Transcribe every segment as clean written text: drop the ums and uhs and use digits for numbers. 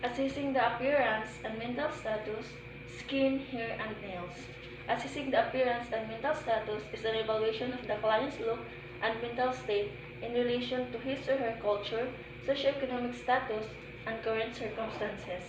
Assessing the appearance and mental status, skin, hair, and nails. Assessing the appearance and mental status is an evaluation of the client's look and mental state in relation to his or her culture, socioeconomic status, and current circumstances.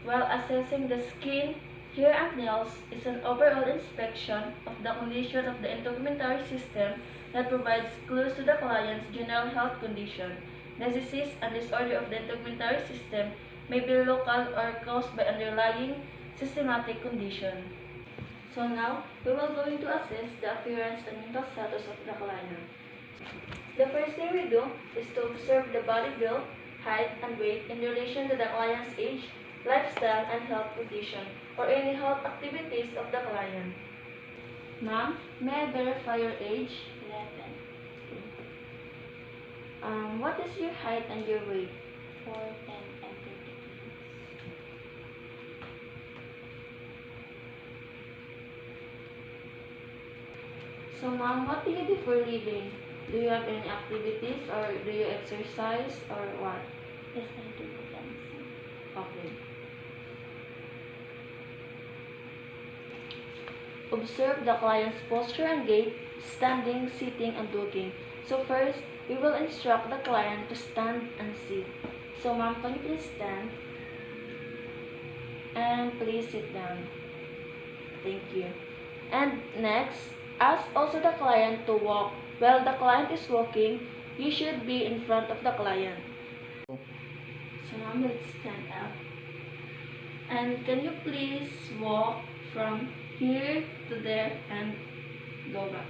While assessing the skin, hair, and nails is an overall inspection of the condition of the integumentary system that provides clues to the client's general health condition. The disease and disorder of the integumentary system may be local or caused by underlying systematic condition. So now, we will going to assess the appearance and mental status of the client. The first thing we do is to observe the body build, height, and weight in relation to the client's age, lifestyle, and health condition, or any health activities of the client. Ma'am, may I verify your age? 11, What is your height and your weight? 4, 10, and 30 So ma'am, what do you do for a living? Do you have any activities or do you exercise or what? kilos. Yes, I do dancing. Okay. Observe the client's posture and gait, standing, sitting, and walking. So first, we will instruct the client to stand and sit. So ma'am, can you please stand? And please sit down. Thank you. And next, ask also the client to walk. While the client is walking, you should be in front of the client. So ma'am, let's stand up. And can you please walk from here to there and go back?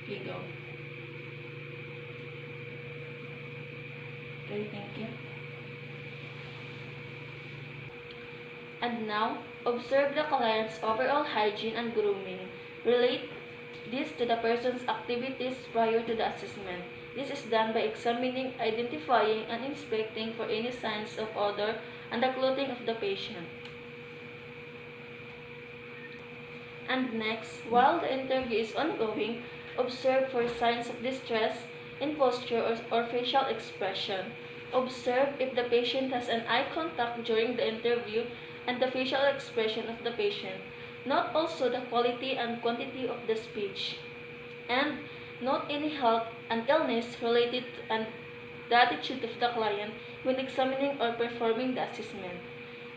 Okay, go. Okay, thank you. And now, observe the client's overall hygiene and grooming. Relate this to the person's activities prior to the assessment. This is done by examining, identifying, and inspecting for any signs of odor and the clothing of the patient. And next, while the interview is ongoing, observe for signs of distress in posture or facial expression. Observe if the patient has an eye contact during the interview and the facial expression of the patient. Note also the quality and quantity of the speech. And note any health and illness related and the attitude of the client when examining or performing the assessment.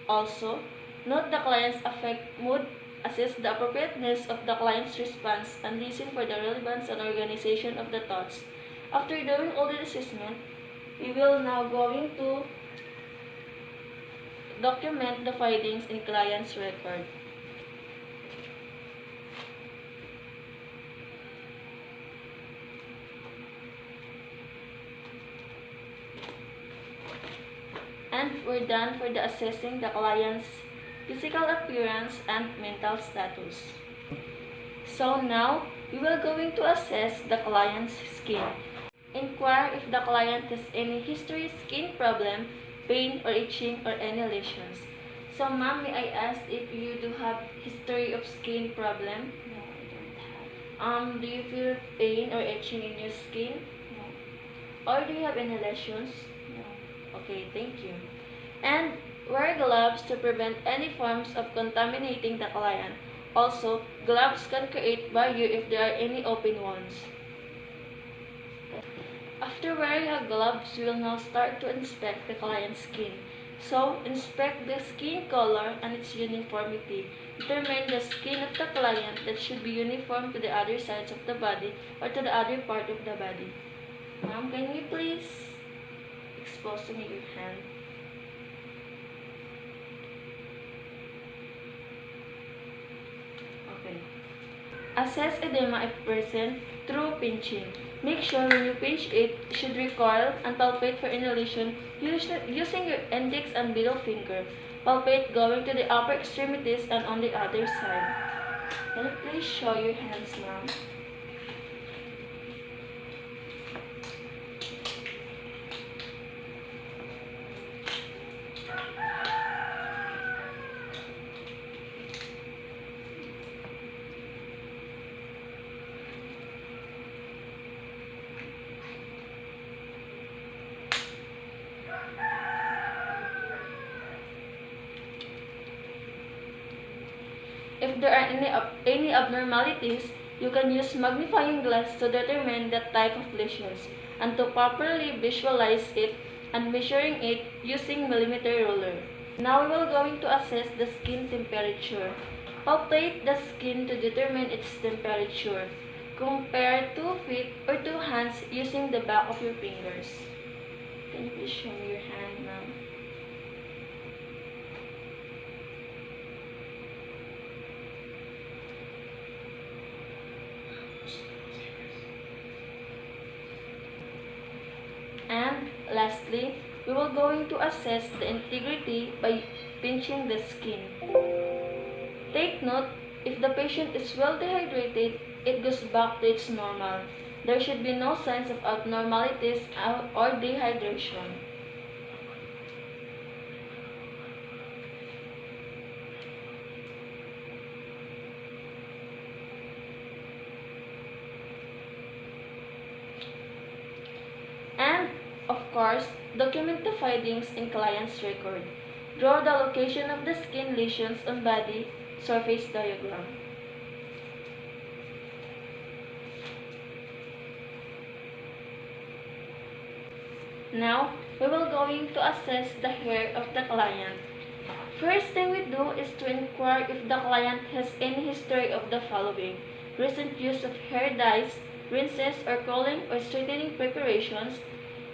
Also, note the client's affect mood, assess the appropriateness of the client's response, and listen for the relevance and organization of the thoughts. After doing all the assessment, we will now going to document the findings in client's record. And we're done for the assessing the client's physical appearance and mental status. So now, we will going to assess the client's skin. Inquire if the client has any history skin problem, pain or itching or any lesions. So ma'am, may I ask if you do have history of skin problem? No, I don't have. Do you feel pain or itching in your skin? No. Or do you have any lesions? No. Okay, thank you. And wear gloves to prevent any forms of contaminating the client. Also, gloves can create barrier if there are any open ones. After wearing a gloves, we will now start to inspect the client's skin. So, inspect the skin color and its uniformity. Determine the skin of the client that should be uniform to the other sides of the body or to the other part of the body. Ma'am, can you please expose to me your hand? Okay. Assess edema if present through pinching. Make sure when you pinch it, you should recoil and palpate for any lesion using your index and middle finger. Palpate going to the upper extremities and on the other side. Can you please show your hands, ma'am? If there are any abnormalities, you can use magnifying glass to determine that type of lesions and to properly visualize it and measuring it using millimeter ruler. Now we will going to assess the skin temperature. Palpate the skin to determine its temperature. Compare 2 feet or 2 hands using the back of your fingers. Can you please show me your hand now? And lastly, we will going to assess the integrity by pinching the skin. Take note, if the patient is well dehydrated, it goes back to its normal. There should be no signs of abnormalities or dehydration. And, of course, document the findings in client's record. Draw the location of the skin lesions on body surface diagram. Now, we will going to assess the hair of the client. First thing we do is to inquire if the client has any history of the following: recent use of hair dyes, rinses or curling or straightening preparations,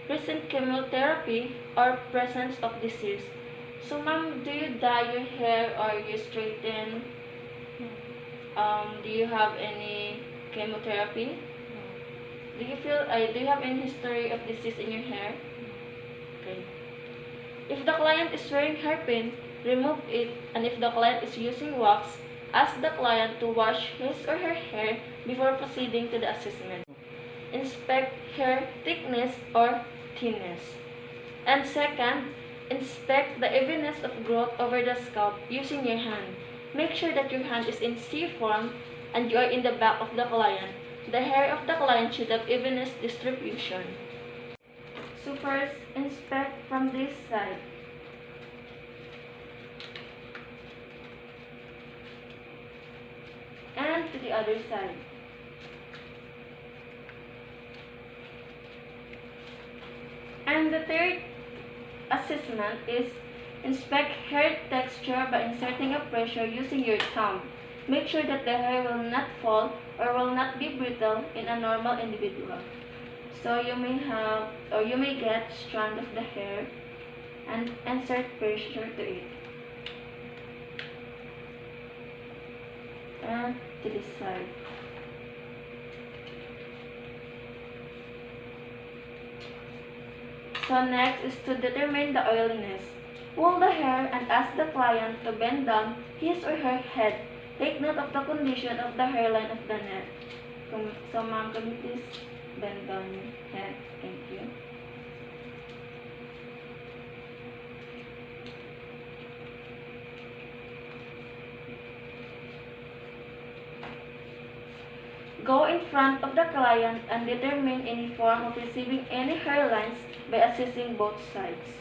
recent chemotherapy, or presence of disease. So, ma'am, do you dye your hair or you straighten? Do you have any chemotherapy? Do you have any history of disease in your hair? Okay. If the client is wearing hairpin, remove it, and if the client is using wax, ask the client to wash his or her hair before proceeding to the assessment. Inspect hair thickness or thinness. And second, inspect the evenness of growth over the scalp using your hand. Make sure that your hand is in C form and you are in the back of the client. The hair of the client should have evenness distribution. So first, inspect from this side. And to the other side. And the third assessment is inspect hair texture by inserting a pressure using your thumb. Make sure that the hair will not fall or will not be brittle in a normal individual. So you may get strand of the hair and insert pressure to it. And to this side. So next is to determine the oiliness. Pull the hair and ask the client to bend down his or her head. Take note of the condition of the hairline of the neck. So ma'am, can you please bend down your head? Thank you. Go in front of the client and determine any form of receiving any hairlines by assessing both sides.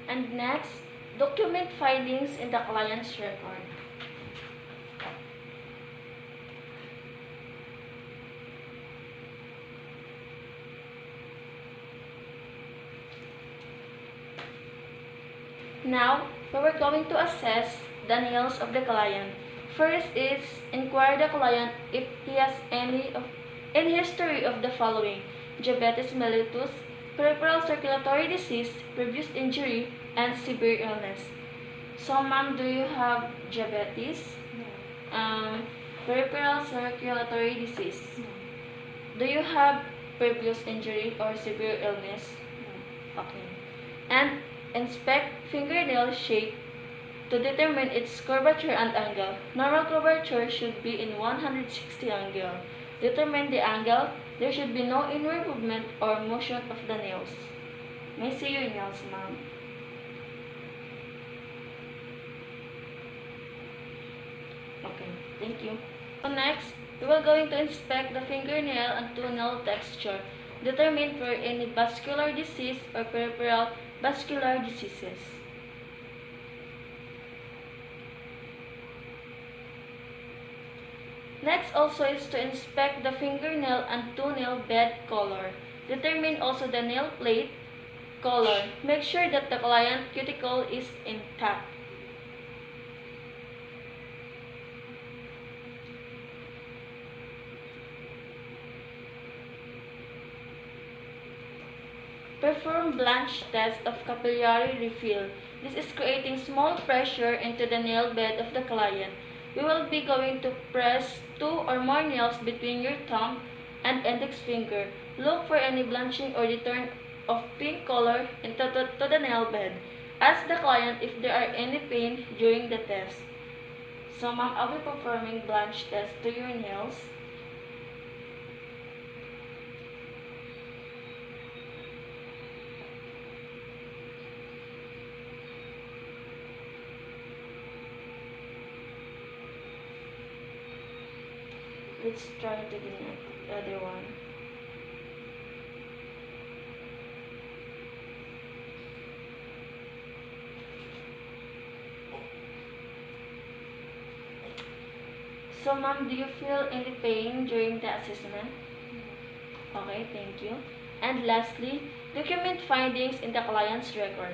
And next, document findings in the client's record. Now, we are going to assess the nails of the client. First is inquire the client if he has any history of the following: diabetes mellitus, peripheral circulatory disease, previous injury, and severe illness. So, ma'am, do you have diabetes? No. Peripheral circulatory disease. No. Do you have previous injury or severe illness? No. Okay. And inspect fingernail shape to determine its curvature and angle. Normal curvature should be in 160 angle. Determine the angle. There should be no inward movement or motion of the nails. May I see your nails, ma'am? Okay, thank you. So next, we are going to inspect the fingernail and toenail texture. Determine for any vascular disease or peripheral vascular diseases. Next also is to inspect the fingernail and toenail bed color. Determine also the nail plate color. Make sure that the client cuticle is intact. Perform blanch test of capillary refill. This is creating small pressure into the nail bed of the client. We will be going to press 2 or more nails between your thumb and index finger. Look for any blanching or return of pink color into the nail bed. Ask the client if there are any pain during the test. So ma'am, I'll be performing blanch test to your nails. Let's try to the other one. So ma'am, do you feel any pain during the assessment? Okay, thank you. And lastly, document findings in the client's record.